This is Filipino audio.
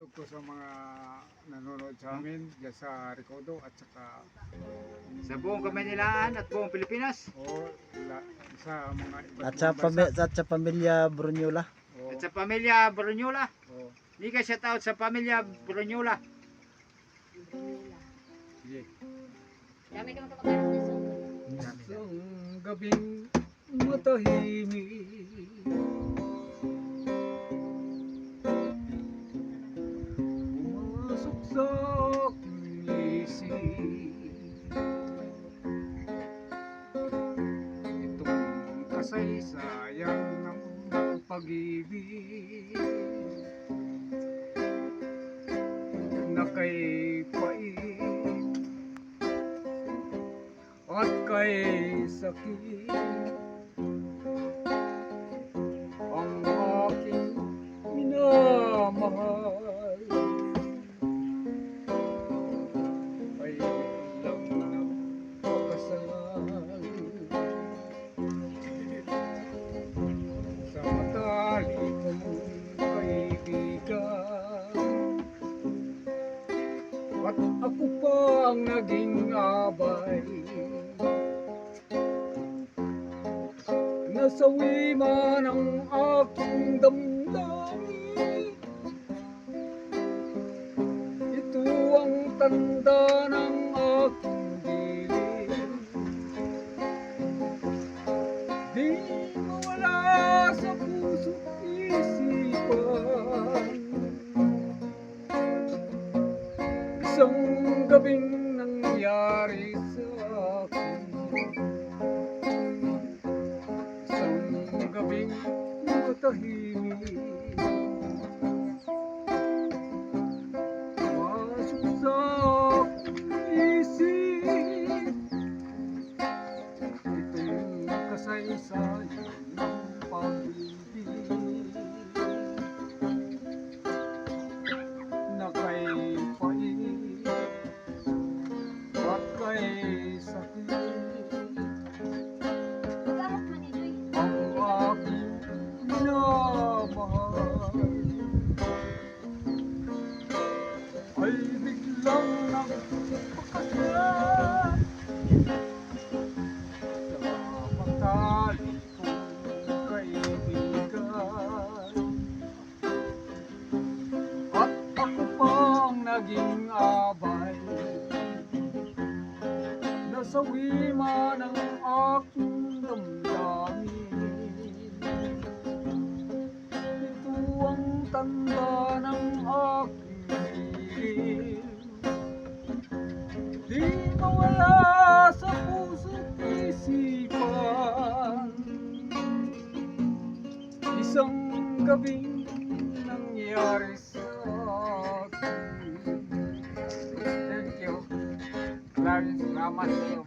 ko sa mga nanonood sa amin dyan sa Recodo at saka Sa buong Kamaynilaan at buong Pilipinas. sa mga iba't At sa, ibang bansa. at sa pamilya Brunyola. Oo, At sa pamilya Brunyola. oo. Hindi ka shout out sa pamilya Brunyola. Sige. Dami ka magkapagkaroon ng song. Isang gabing matahimik, pumasok sa aking isip itong kasaysayan ng pag-ibig na kay pait at kay sakit. Ang aking minamahal ay biglang nagpakasal sa matalik kong kaibigan, at ako pa ang naging abay. Nasawi man ang aking damdamin, ito ang tanda ng aking dilim. Di mawala sa puso't isipan isang gabing nangyari sa akin, isang gabing matahimik, pumasok sa aking isip itong kasaysayan ng pag-ibig na kay pait at kay sakit. Magkahap man ni Joy. Ang aking minamahal ay biglang nagpakasal sa matalik kong kaibigan, at ako pang naging abay. Nasawi man ang aking damdamin, ito ang tanda ng aking hiling. Di mawala sa puso't isipan isang gabing nangyari sa akin. Thank you. Maraming salamat sa iyo.